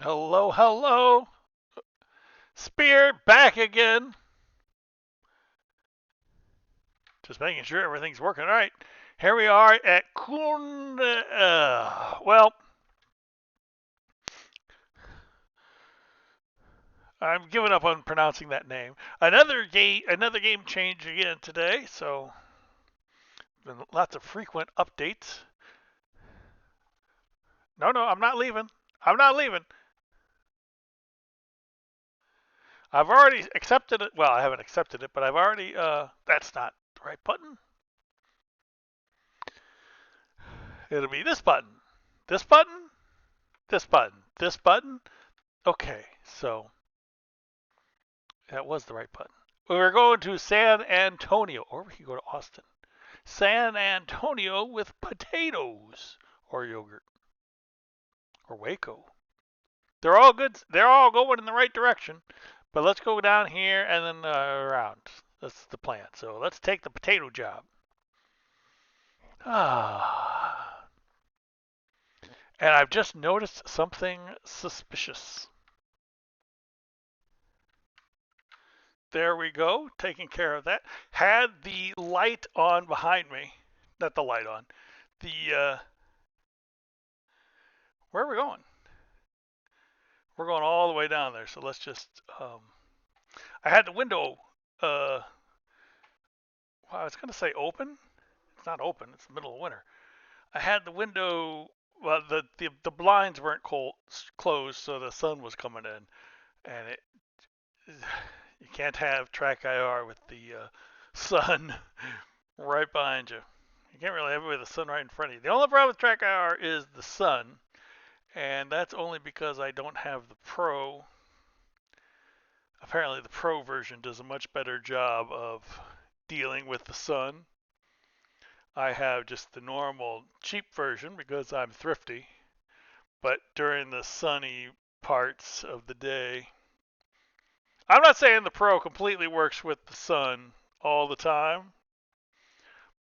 Hello, hello. Spear back again. Just making sure everything's working all right. Here we are at Kun. Well, I'm giving up on pronouncing that name. Another game change again today. So, been lots of frequent updates. No, no, I'm not leaving. I'm not leaving. I've already accepted it. Well, I haven't accepted it, but I've already. That's not the right button. It'll be this button. This button. This button. This button. Okay, so that was the right button. We were going to San Antonio, or we could go to Austin. San Antonio with potatoes or yogurt or Waco. They're all good. They're all going in the right direction. But let's go down here and then around. That's the plan. So let's take the potato job. Ah. And I've just noticed something suspicious. There we go, taking care of that. Had the light on behind me. Not the light on. Where are we going? We're going all the way down there. So let's just. I had the window. Uh, I was going to say open. It's not open. It's the middle of winter. I had the window. Well, the blinds weren't closed, so the sun was coming in, and it. You can't have track IR with the sun right behind you. You can't really have it with the sun right in front of you. The only problem with track IR is the sun, and that's only because I don't have the Pro. Apparently, the Pro version does a much better job of dealing with the sun. I have just the normal cheap version because I'm thrifty, but during the sunny parts of the day, I'm not saying the Pro completely works with the sun all the time,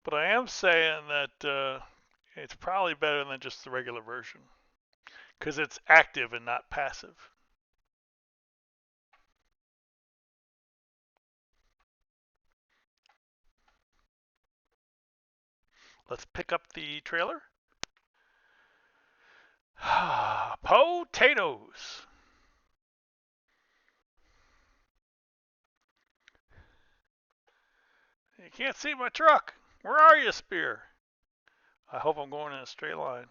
but I am saying that it's probably better than just the regular version because it's active and not passive. Let's pick up the trailer. Potatoes. You can't see my truck. Where are you, Spear? I hope I'm going in a straight line.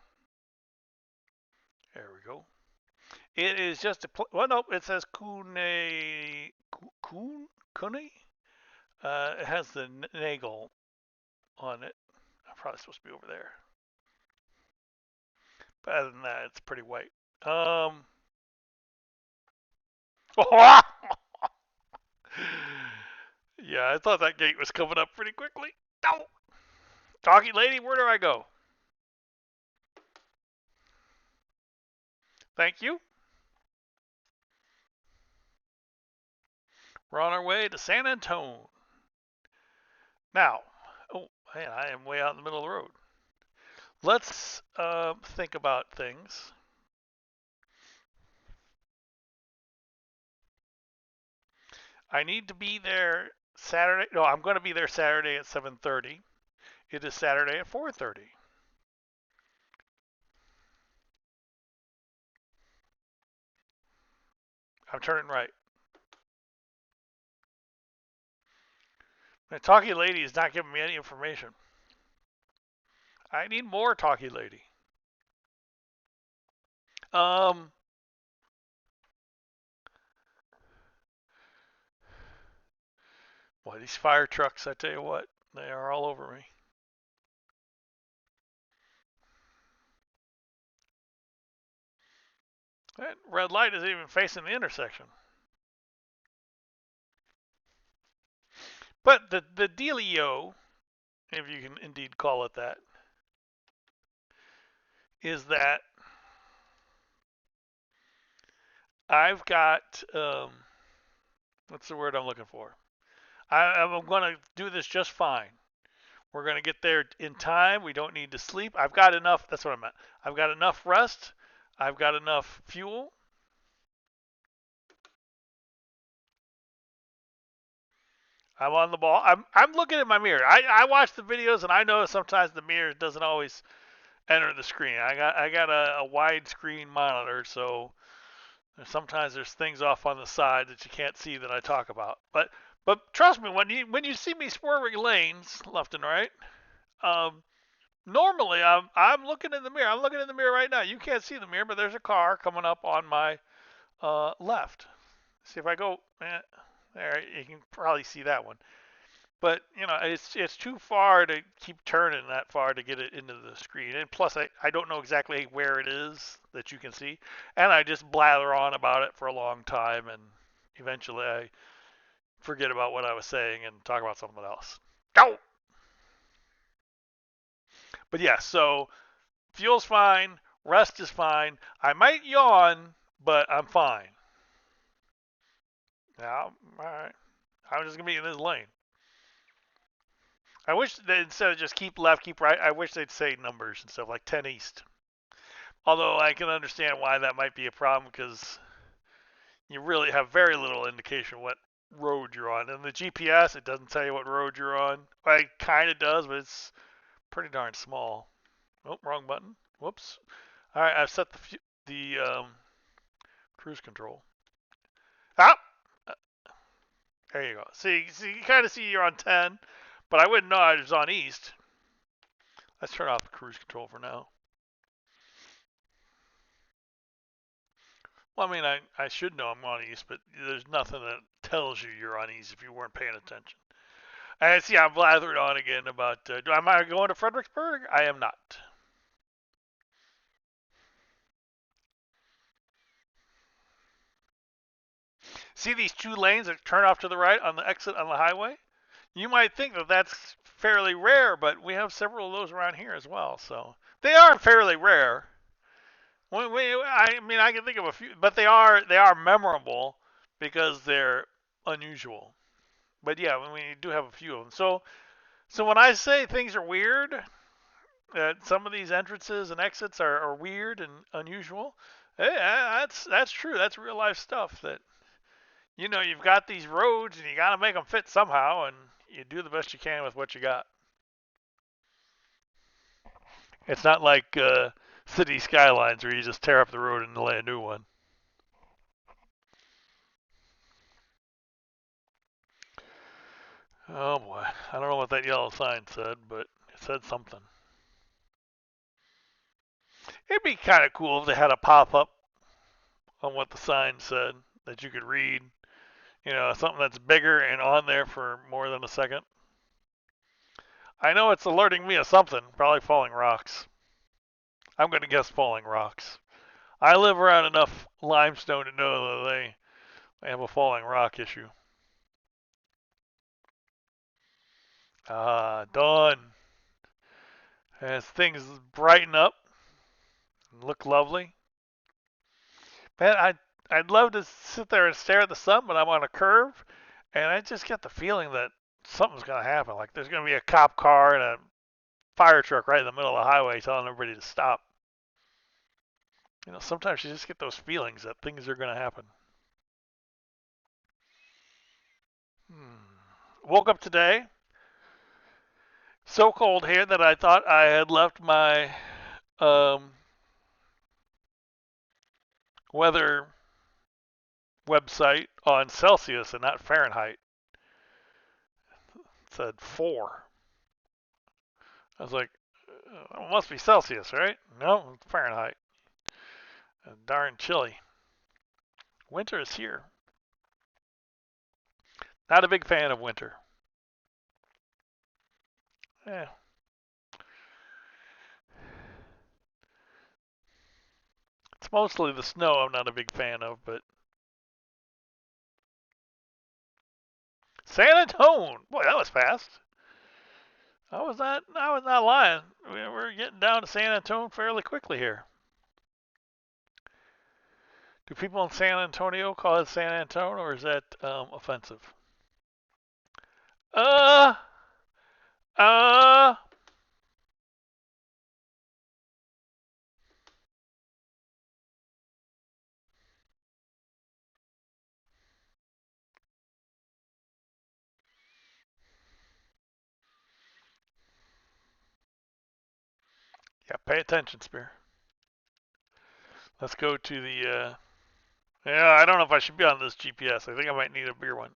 There we go. It is just a well, no, it says Kune Kune. It has the Nagel on it. I'm probably supposed to be over there. But other than that, it's pretty white. Yeah, I thought that gate was coming up pretty quickly. No, talkie lady, where do I go? Thank you. We're on our way to San Antonio. Now, oh man, I am way out in the middle of the road. Let's think about things. I need to be there Saturday. No, I'm going to be there Saturday at 7:30. It is Saturday at 4:30. I'm turning right. The talkie lady is not giving me any information. I need more talkie lady. Um, Well, these fire trucks, I tell you what, they are all over me. That red light isn't even facing the intersection. But the dealio, if you can indeed call it that, is that I've got what's the word I'm looking for? I'm going to do this just fine. We're going to get there in time. We don't need to sleep. I've got enough. That's what I meant. I've got enough rest. I've got enough fuel. I'm on the ball. I'm looking at my mirror. I watch the videos and I know sometimes the mirror doesn't always enter the screen. I got a wide screen monitor, so sometimes there's things off on the side that you can't see that I talk about. But trust me, when you see me swerving lanes left and right, um, normally I'm looking in the mirror. I'm looking in the mirror right now. You can't see the mirror, but there's a car coming up on my left. See if I go there, you can probably see that one. But it's too far to keep turning that far to get it into the screen. And plus, I don't know exactly where it is that you can see, and I just blather on about it for a long time, and eventually I forget about what I was saying and talk about something else. Go. But yeah, so fuel's fine, rest is fine. I might yawn, but I'm fine. Now, all right. I'm just gonna be in this lane. I wish that instead of just keep left, keep right, I wish they'd say numbers and stuff like 10 east. Although I can understand why that might be a problem because you really have very little indication what road you're on. And the GPS, it doesn't tell you what road you're on. Well, it kind of does, but it's pretty darn small. Oh, wrong button. Whoops. All right, I've set the cruise control. Ah, there you go. See, you kind of see you're on 10, but I wouldn't know I was on east. Let's turn off the cruise control for now. Well, I mean, I should know I'm on east, but there's nothing that tells you you're on east if you weren't paying attention. And see, I'm blathering on again about, am I going to Fredericksburg? I am not. See these two lanes that turn off to the right on the exit on the highway? You might think that that's fairly rare, but we have several of those around here as well. So they are fairly rare. I mean, I can think of a few, but they are memorable because they're unusual. But yeah, we do have a few of them. So when I say things are weird, that some of these entrances and exits are weird and unusual, that's true. That's real life stuff. That you've got these roads and you got to make them fit somehow, and you do the best you can with what you got. It's not like city skylines where you just tear up the road and lay a new one. Oh boy, I don't know what that yellow sign said, but it said something. It'd be kind of cool if they had a pop up on what the sign said that you could read. Something that's bigger and on there for more than a second. I know it's alerting me of something, probably falling rocks. I'm going to guess falling rocks. I live around enough limestone to know that they have a falling rock issue. Dawn. As things brighten up and look lovely. Man, I'd love to sit there and stare at the sun, but I'm on a curve, and I just get the feeling that something's going to happen. Like there's going to be a cop car and a fire truck right in the middle of the highway telling everybody to stop. Sometimes you just get those feelings that things are going to happen. Woke up today, so cold here that I thought I had left my weather website on Celsius and not Fahrenheit. It said 4. I was like, it must be Celsius, right? No, it's Fahrenheit. Darn chilly. Winter is here. Not a big fan of winter. Yeah. It's mostly the snow I'm not a big fan of, but San Antone. Boy, that was fast. I was not lying. We're getting down to San Antone fairly quickly here. Do people in San Antonio call it San Antone, or is that offensive? Uh, uh. Pay attention, Spear. Let's go to the. Yeah, I don't know if I should be on this GPS. I think I might need a bigger one.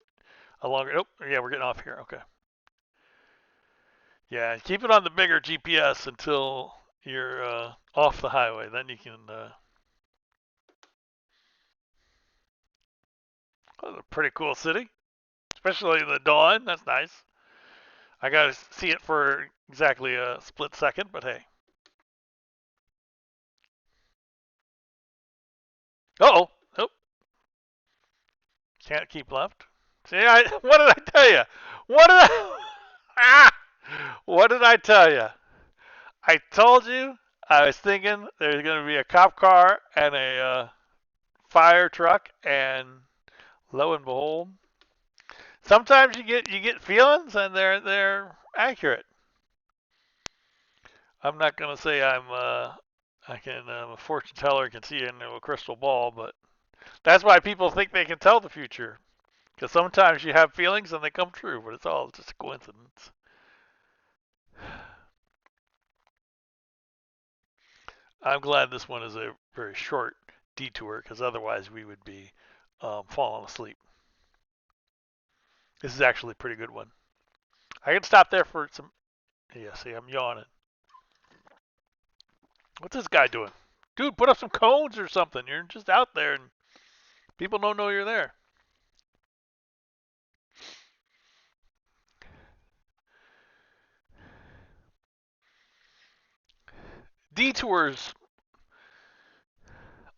A longer. Oh, yeah, we're getting off here. Okay. Yeah, keep it on the bigger GPS until you're off the highway. Then you can. Oh, a pretty cool city, especially the dawn. That's nice. I got to see it for exactly a split second, but hey. Uh-oh. Oh, can't keep left. See, what did I tell you? What did I? Ah! What did I tell you? I told you I was thinking there's going to be a cop car and a fire truck, and lo and behold, sometimes you get feelings and they're accurate. I'm not going to say I'm a fortune teller can see into a crystal ball, but that's why people think they can tell the future. Because sometimes you have feelings and they come true, but it's all just a coincidence. I'm glad this one is a very short detour, because otherwise we would be falling asleep. This is actually a pretty good one. I can stop there for some. Yeah, see, I'm yawning. What's this guy doing? Dude, put up some cones or something. You're just out there and people don't know you're there. Detours,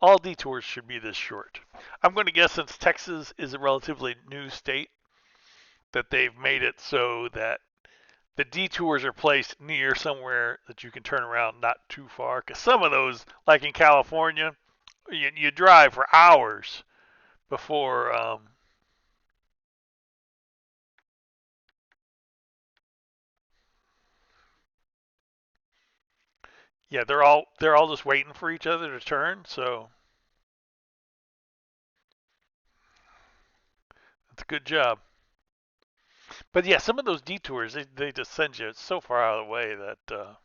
all detours should be this short. I'm going to guess since Texas is a relatively new state that they've made it so that the detours are placed near somewhere that you can turn around not too far. Because some of those, like in California, you drive for hours before. Yeah, they're all just waiting for each other to turn. So it's a good job. But yeah, some of those detours they just send you so far out of the way that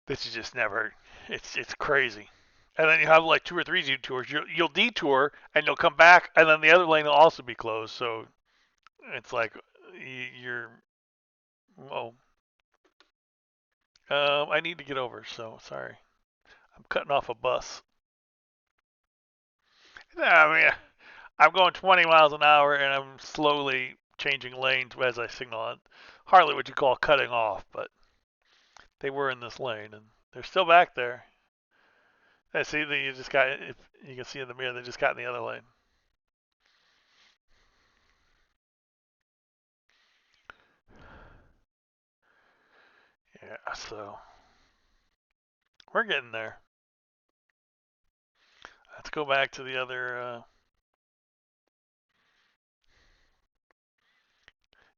this is just never. It's crazy. And then you have like two or three detours. You'll detour and you'll come back, and then the other lane will also be closed. So it's like you're. Oh, I need to get over. So sorry. I'm cutting off a bus. I mean, I'm going 20 miles an hour and I'm slowly changing lanes as I signal on. Hardly what you call cutting off, but they were in this lane and they're still back there. I see that you just got. If you can see in the mirror, they just got in the other lane. Yeah, so we're getting there. Let's go back to the other.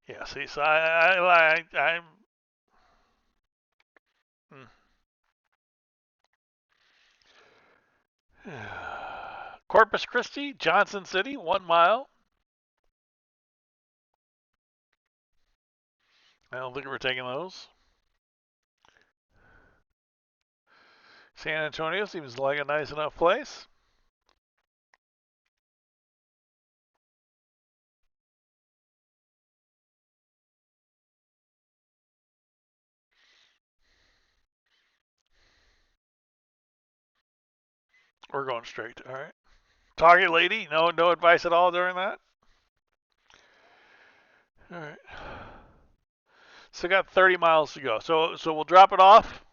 Yeah, see, so I'm. Corpus Christi, Johnson City, 1 mile. I don't think we're taking those. San Antonio seems like a nice enough place. We're going straight. All right. Target lady, no advice at all during that. All right. So got 30 miles to go. So we'll drop it off.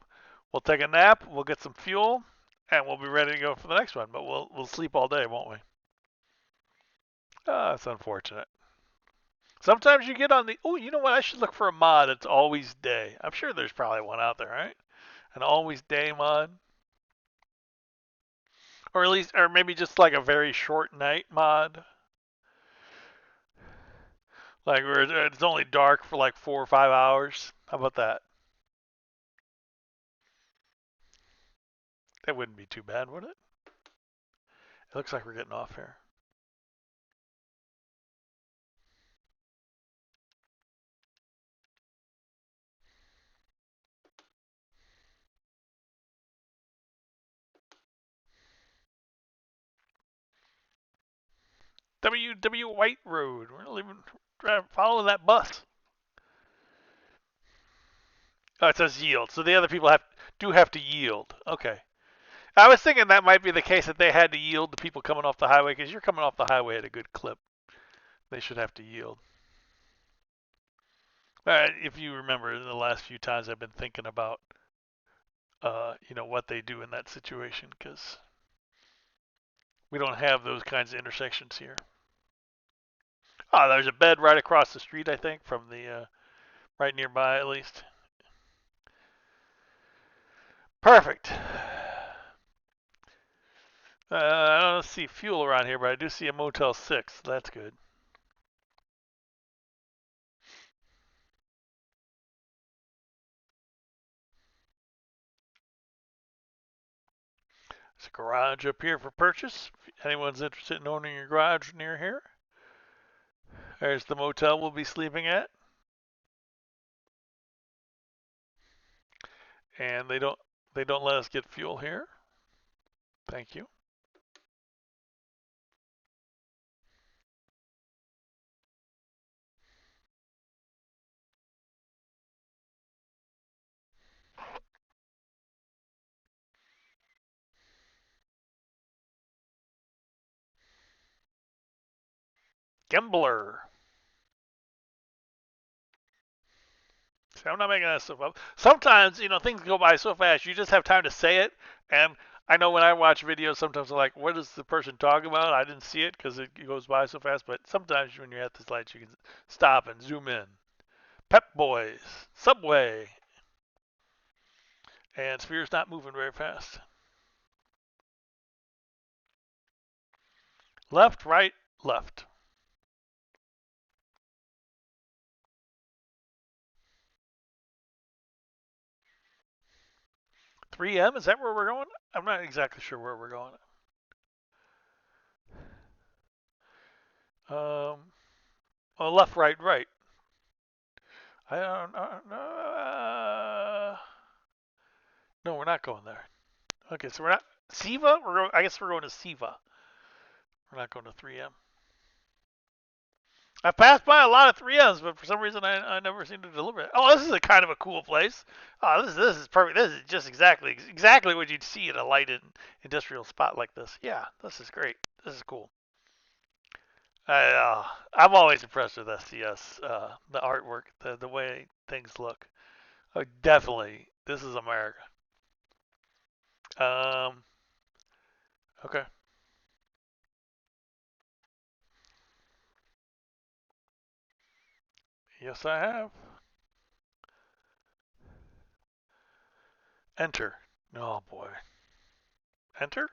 We'll take a nap. We'll get some fuel, and we'll be ready to go for the next one. But we'll sleep all day, won't we? Ah, that's unfortunate. Sometimes you get on the. Oh, you know what? I should look for a mod that's always day. I'm sure there's probably one out there, right? An always day mod, or at least, or maybe just like a very short night mod, like where it's only dark for like 4 or 5 hours. How about that? That wouldn't be too bad, would it? It looks like we're getting off here. W White Road. We're not even following that bus. Oh, it says yield. So the other people do have to yield. Okay. I was thinking that might be the case that they had to yield to people coming off the highway because you're coming off the highway at a good clip. They should have to yield. If you remember, in the last few times I've been thinking about, what they do in that situation because we don't have those kinds of intersections here. Oh, there's a bed right across the street, I think, from the right nearby at least. Perfect. I don't see fuel around here, but I do see a Motel 6. So that's good. There's a garage up here for purchase. If anyone's interested in owning a garage near here. There's the motel we'll be sleeping at. And they don't let us get fuel here. Thank you. Gambler. See, I'm not making that stuff up. Sometimes, things go by so fast, you just have time to say it. And I know when I watch videos, sometimes I'm like, what is the person talking about? I didn't see it because it goes by so fast. But sometimes when you're at this light, you can stop and zoom in. Pep Boys, Subway. And Spear's not moving very fast. Left, right, left. $3M, is that where we're going? I'm not exactly sure where we're going. Left, right, right. I don't know. No, we're not going there. Okay, so we're not Siva. I guess we're going to Siva. We're not going to 3M. I've passed by a lot of 3Ms, but for some reason I never seem to deliver it. Oh, this is a kind of a cool place. Oh, this is perfect. This is just exactly what you'd see in a light industrial spot like this. Yeah, this is great. This is cool. I'm always impressed with STS, the artwork, the way things look. Oh, definitely, this is America. Okay. Yes, I have. Enter. Oh boy. Enter?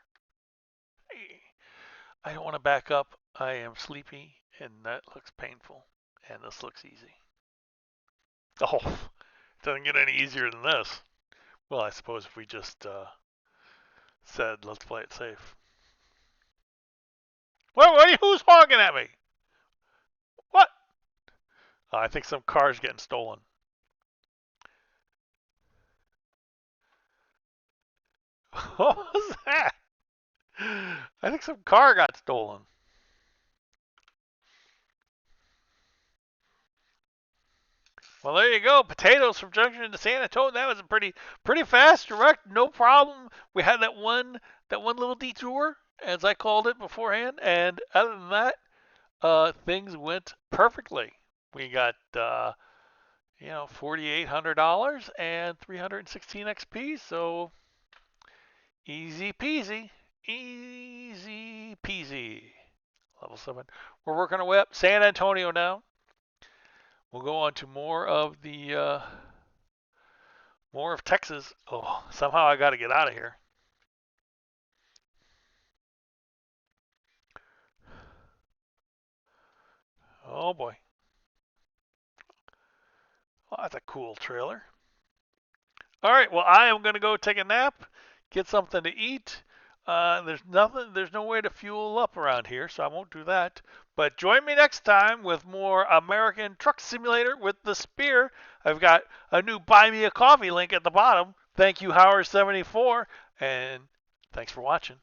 Hey. I don't want to back up. I am sleepy, and that looks painful. And this looks easy. Oh, it doesn't get any easier than this. Well, I suppose if we just said, let's play it safe. Who's honking at me? What? I think some car's getting stolen. What was that? I think some car got stolen. Well, there you go. Potatoes from Junction to San Antonio. That was a pretty fast, direct, no problem. We had that one little detour, as I called it beforehand, and other than that, things went perfectly. We got $4,800 and 316 XP, so easy peasy, easy peasy. Level 7. We're working our way up. San Antonio now. We'll go on to more of Texas. Oh, somehow I got to get out of here. Oh boy. Well, that's a cool trailer. All right. Well, I am going to go take a nap, get something to eat. There's no way to fuel up around here, so I won't do that. But join me next time with more American Truck Simulator with the Spear. I've got a new Buy Me a Coffee link at the bottom. Thank you, Howard74, and thanks for watching.